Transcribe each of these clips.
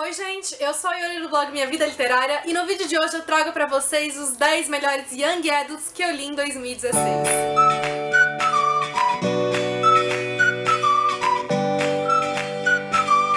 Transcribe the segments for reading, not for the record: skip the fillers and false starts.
Oi gente, eu sou a Yuri do blog Minha Vida Literária e no vídeo de hoje eu trago pra vocês os 10 melhores Young Adults que eu li em 2016.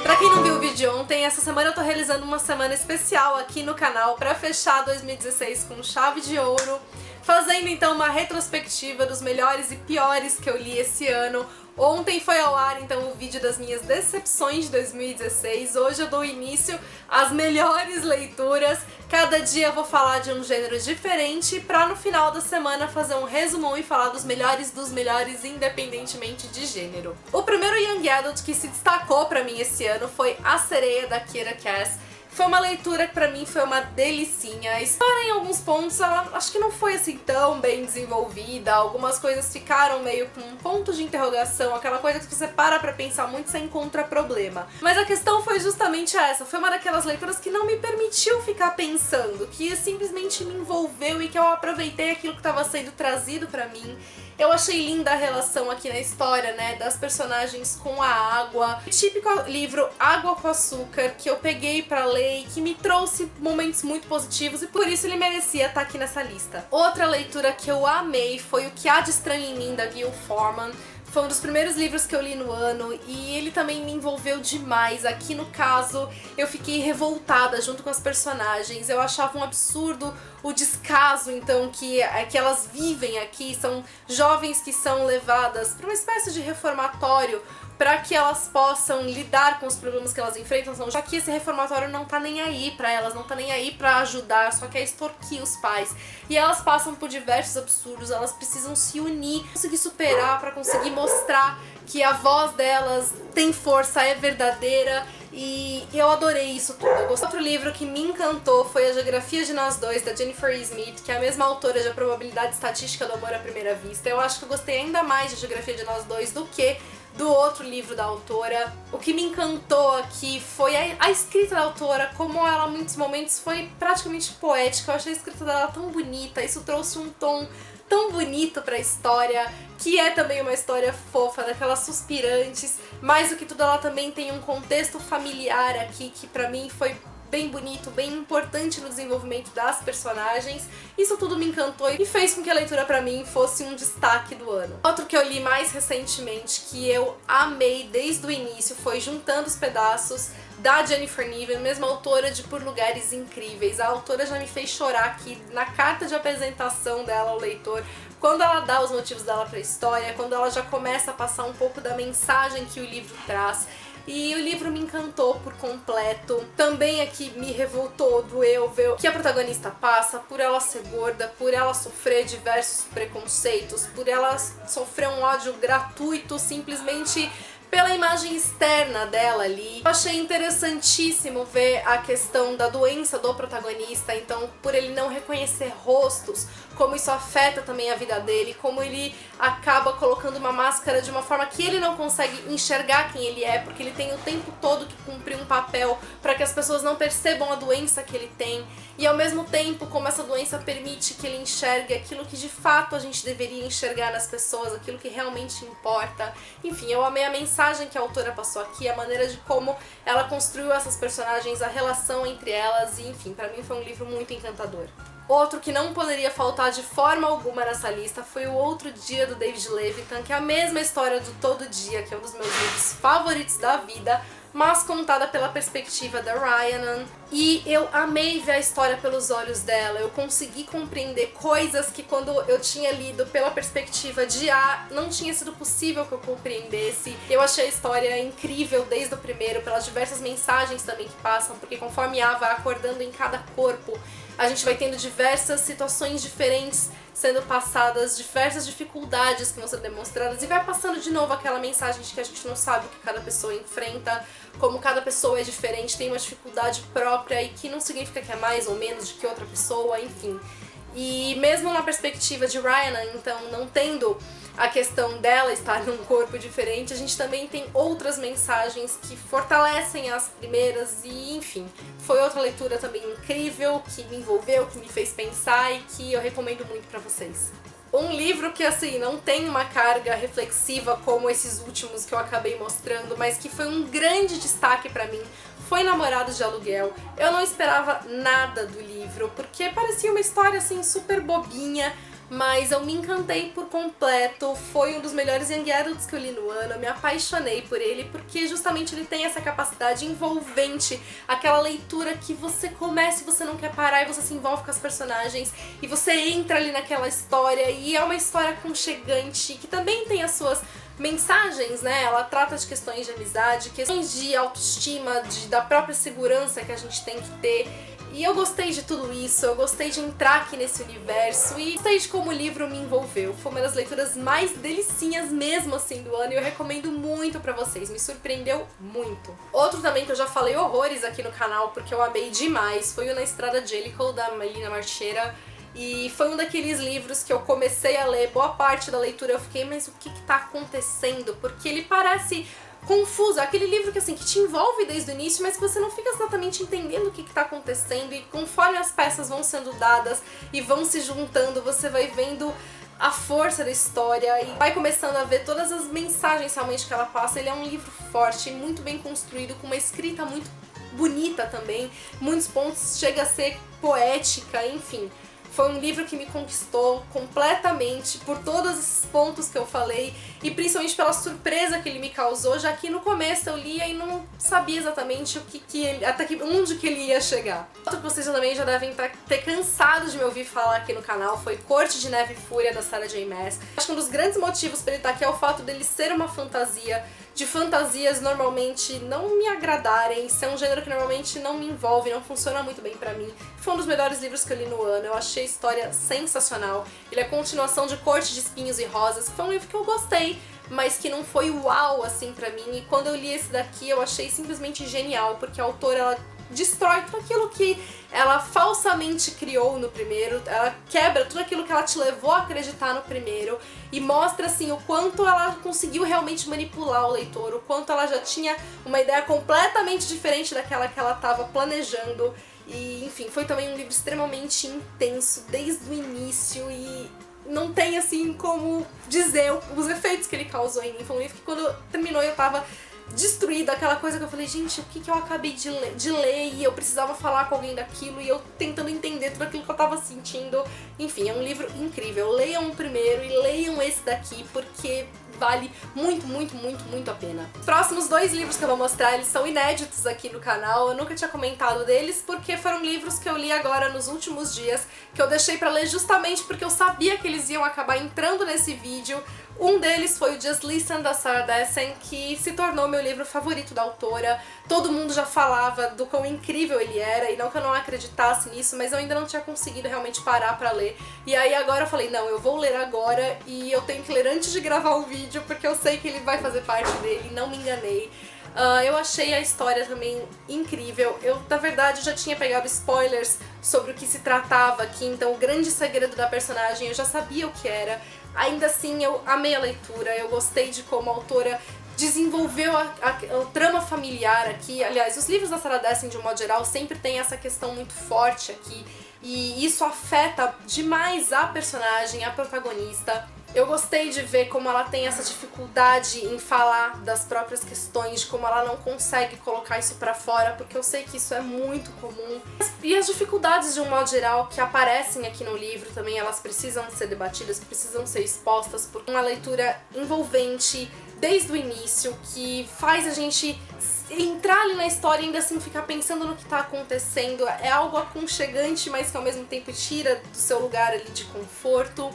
Pra quem não viu o vídeo ontem, essa semana eu tô realizando uma semana especial aqui no canal pra fechar 2016 com chave de ouro, fazendo então uma retrospectiva dos melhores e piores que eu li esse ano. Ontem foi ao ar então o vídeo das minhas decepções de 2016, hoje eu dou início às melhores leituras. Cada dia eu vou falar de um gênero diferente pra no final da semana fazer um resumão e falar dos melhores independentemente de gênero. O primeiro Young Adult que se destacou pra mim esse ano foi A Sereia, da Kiera Cass. Foi uma leitura que pra mim foi uma delicinha. A história em alguns pontos, ela acho que não foi assim tão bem desenvolvida, algumas coisas ficaram meio com um ponto de interrogação, aquela coisa que você para pra pensar muito, você encontra problema. Mas a questão foi justamente essa, foi uma daquelas leituras que não me permitiu ficar pensando, que simplesmente me envolveu e que eu aproveitei aquilo que estava sendo trazido pra mim. Eu achei linda a relação aqui na história, né, das personagens com a água. O típico livro Água com Açúcar, que eu peguei pra ler e que me trouxe momentos muito positivos e por isso ele merecia estar aqui nessa lista. Outra leitura que eu amei foi O Que Há de Estranho em Mim, da Gayle Forman. Foi um dos primeiros livros que eu li no ano e ele também me envolveu demais. Aqui no caso, eu fiquei revoltada junto com as personagens. Eu achava um absurdo o descaso, então, que elas vivem aqui. São jovens que são levadas para uma espécie de reformatório para que elas possam lidar com os problemas que elas enfrentam, já que esse reformatório não tá nem aí pra elas, não tá nem aí pra ajudar, só quer extorquir os pais. E elas passam por diversos absurdos, elas precisam se unir, conseguir superar, pra conseguir mostrar que a voz delas tem força, é verdadeira. E eu adorei isso tudo. Outro livro que me encantou foi A Geografia de Nós Dois, da Jennifer Smith, que é a mesma autora de A Probabilidade Estatística do Amor à Primeira Vista. Eu acho que eu gostei ainda mais de A Geografia de Nós Dois do que do outro livro da autora. O que me encantou aqui foi a escrita da autora, como ela em muitos momentos foi praticamente poética. Eu achei a escrita dela tão bonita, isso trouxe um tom tão bonito pra história, que é também uma história fofa, daquelas suspirantes. Mais do que tudo, ela também tem um contexto familiar aqui que pra mim foi bem bonito, bem importante no desenvolvimento das personagens. Isso tudo me encantou e fez com que a leitura pra mim fosse um destaque do ano. Outro que eu li mais recentemente, que eu amei desde o início, foi Juntando os Pedaços, da Jennifer Niven, mesma autora de Por Lugares Incríveis. A autora já me fez chorar aqui na carta de apresentação dela ao leitor, quando ela dá os motivos dela pra história, quando ela já começa a passar um pouco da mensagem que o livro traz. E o livro me encantou por completo. Também aqui me revoltou, doeu ver o que a protagonista passa, por ela ser gorda, por ela sofrer diversos preconceitos, por ela sofrer um ódio gratuito simplesmente pela imagem externa dela ali. Eu achei interessantíssimo ver a questão da doença do protagonista, então por ele não reconhecer rostos, como isso afeta também a vida dele, como ele acaba colocando uma máscara de uma forma que ele não consegue enxergar quem ele é, porque ele tem o tempo todo que cumprir um papel para que as pessoas não percebam a doença que ele tem, e ao mesmo tempo como essa doença permite que ele enxergue aquilo que de fato a gente deveria enxergar nas pessoas, aquilo que realmente importa. Enfim, eu amei a mensagem que a autora passou aqui, a maneira de como ela construiu essas personagens, a relação entre elas, e enfim, pra mim foi um livro muito encantador. Outro que não poderia faltar de forma alguma nessa lista foi O Outro Dia, do David Levitan, que é a mesma história do Todo Dia, que é um dos meus livros favoritos da vida, mas contada pela perspectiva da Rhiannon. E eu amei ver a história pelos olhos dela, eu consegui compreender coisas que quando eu tinha lido pela perspectiva de A, não tinha sido possível que eu compreendesse. Eu achei a história incrível desde o primeiro, pelas diversas mensagens também que passam, porque conforme A vai acordando em cada corpo, a gente vai tendo diversas situações diferentes sendo passadas, diversas dificuldades que vão ser demonstradas, e vai passando de novo aquela mensagem de que a gente não sabe o que cada pessoa enfrenta, como cada pessoa é diferente, tem uma dificuldade própria e que não significa que é mais ou menos do que outra pessoa, enfim. E mesmo na perspectiva de Rhiannon, então, não tendo a questão dela estar num corpo diferente, a gente também tem outras mensagens que fortalecem as primeiras e, enfim, foi outra leitura também incrível, que me envolveu, que me fez pensar e que eu recomendo muito pra vocês. O Um livro que, assim, não tem uma carga reflexiva como esses últimos que eu acabei mostrando, mas que foi um grande destaque pra mim, foi Namorados de Aluguel. Eu não esperava nada do livro, porque parecia uma história, assim, super bobinha, mas eu me encantei por completo. Foi um dos melhores young adults que eu li no ano, eu me apaixonei por ele, porque justamente ele tem essa capacidade envolvente, aquela leitura que você começa e você não quer parar, e você se envolve com as personagens, e você entra ali naquela história, e é uma história aconchegante, que também tem as suas mensagens, né? Ela trata de questões de amizade, questões de autoestima, da própria segurança que a gente tem que ter. E eu gostei de tudo isso, eu gostei de entrar aqui nesse universo e gostei de como o livro me envolveu. Foi uma das leituras mais delicinhas mesmo assim do ano e eu recomendo muito pra vocês, me surpreendeu muito. Outro também que eu já falei horrores aqui no canal porque eu amei demais foi o Na Estrada de Jellicoe, da Melina Marchera. E foi um daqueles livros que eu comecei a ler, boa parte da leitura eu fiquei, mas o que tá acontecendo? Porque ele parece confuso, aquele livro que assim, que te envolve desde o início, mas que você não fica exatamente entendendo o que tá acontecendo, e conforme as peças vão sendo dadas e vão se juntando, você vai vendo a força da história e vai começando a ver todas as mensagens realmente que ela passa. Ele é um livro forte, muito bem construído, com uma escrita muito bonita também, muitos pontos, chega a ser poética, enfim. Foi um livro que me conquistou completamente por todos esses pontos que eu falei e principalmente pela surpresa que ele me causou, já que no começo eu lia e não sabia exatamente o que ele, onde que ele ia chegar. Outro que vocês também já devem ter cansado de me ouvir falar aqui no canal foi Corte de Neve e Fúria, da Sarah J. Maas. Acho que um dos grandes motivos para ele estar aqui é o fato dele ser uma fantasia, de fantasias normalmente não me agradarem, ser um gênero que normalmente não me envolve, não funciona muito bem pra mim. Foi um dos melhores livros que eu li no ano, eu achei a história sensacional. Ele é a continuação de Corte de Espinhos e Rosas, que foi um livro que eu gostei, mas que não foi uau assim pra mim, e quando eu li esse daqui eu achei simplesmente genial, porque a autora ela destrói tudo aquilo que ela falsamente criou no primeiro, ela quebra tudo aquilo que ela te levou a acreditar no primeiro e mostra assim o quanto ela conseguiu realmente manipular o leitor, o quanto ela já tinha uma ideia completamente diferente daquela que ela estava planejando. E enfim, foi também um livro extremamente intenso desde o início e não tem assim como dizer os efeitos que ele causou em mim. Foi um livro que quando terminou eu tava destruída, aquela coisa que eu falei, gente, o que eu acabei de ler e eu precisava falar com alguém daquilo e eu tentando entender tudo aquilo que eu tava sentindo. Enfim, é um livro incrível. Leiam o primeiro e leiam esse daqui porque vale muito, muito, muito, muito a pena. Os próximos dois livros que eu vou mostrar, eles são inéditos aqui no canal. Eu nunca tinha comentado deles porque foram livros que eu li agora nos últimos dias, que eu deixei pra ler justamente porque eu sabia que eles iam acabar entrando nesse vídeo. Um deles foi o Just Listen, da Sarah Dessen, que se tornou meu livro favorito da autora. Todo mundo já falava do quão incrível ele era, e não que eu não acreditasse nisso, mas eu ainda não tinha conseguido realmente parar pra ler. E aí agora eu falei, não, eu vou ler agora e eu tenho que ler antes de gravar um vídeo, porque eu sei que ele vai fazer parte dele, não me enganei. Eu achei a história também incrível. Eu, na verdade, já tinha pegado spoilers sobre o que se tratava aqui, então o grande segredo da personagem eu já sabia o que era. Ainda assim, eu amei a leitura, eu gostei de como a autora desenvolveu a trama familiar aqui. Aliás, os livros da Sarah Dessen, de um modo geral, sempre tem essa questão muito forte aqui, e isso afeta demais a personagem, a protagonista. Eu gostei de ver como ela tem essa dificuldade em falar das próprias questões, de como ela não consegue colocar isso pra fora, porque eu sei que isso é muito comum. E as dificuldades, de um modo geral, que aparecem aqui no livro também, elas precisam ser debatidas, precisam ser expostas, porque uma leitura envolvente desde o início, que faz a gente entrar ali na história e ainda assim ficar pensando no que tá acontecendo. É algo aconchegante, mas que ao mesmo tempo tira do seu lugar ali de conforto.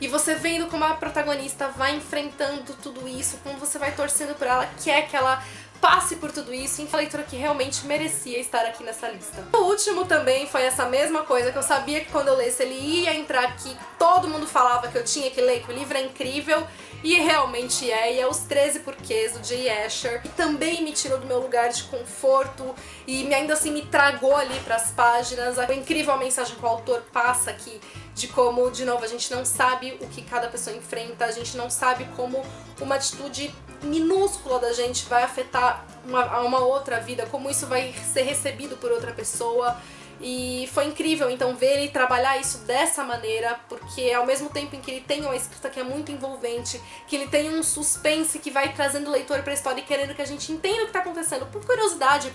E você vendo como a protagonista vai enfrentando tudo isso, como você vai torcendo por ela, quer que ela passe por tudo isso, em uma leitura que realmente merecia estar aqui nessa lista. O último também foi essa mesma coisa, que eu sabia que quando eu lesse ele ia entrar aqui, todo mundo falava que eu tinha que ler, que o livro é incrível, e realmente é, e é Os 13 Porquês, do Jay Asher, que também me tirou do meu lugar de conforto, e ainda assim me tragou ali pras páginas. A incrível mensagem que o autor passa aqui, de como, de novo, a gente não sabe o que cada pessoa enfrenta, a gente não sabe como uma atitude minúscula da gente vai afetar uma outra vida, como isso vai ser recebido por outra pessoa. E foi incrível, então, ver ele trabalhar isso dessa maneira, porque ao mesmo tempo em que ele tem uma escrita que é muito envolvente, que ele tem um suspense que vai trazendo o leitor pra história e querendo que a gente entenda o que tá acontecendo por curiosidade,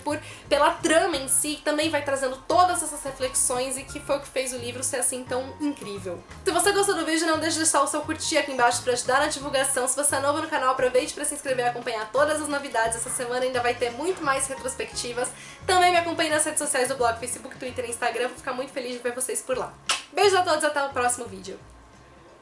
pela trama em si, também vai trazendo todas essas reflexões e que foi o que fez o livro ser assim tão incrível. Se você gostou do vídeo, não deixe de deixar o seu curtir aqui embaixo pra ajudar na divulgação. Se você é novo no canal, aproveite pra se inscrever e acompanhar todas as novidades. Essa semana ainda vai ter muito mais retrospectivas. Também me acompanhe nas redes sociais do blog, Facebook, Twitter e Instagram. Vou ficar muito feliz de ver vocês por lá. Beijo a todos e até o próximo vídeo.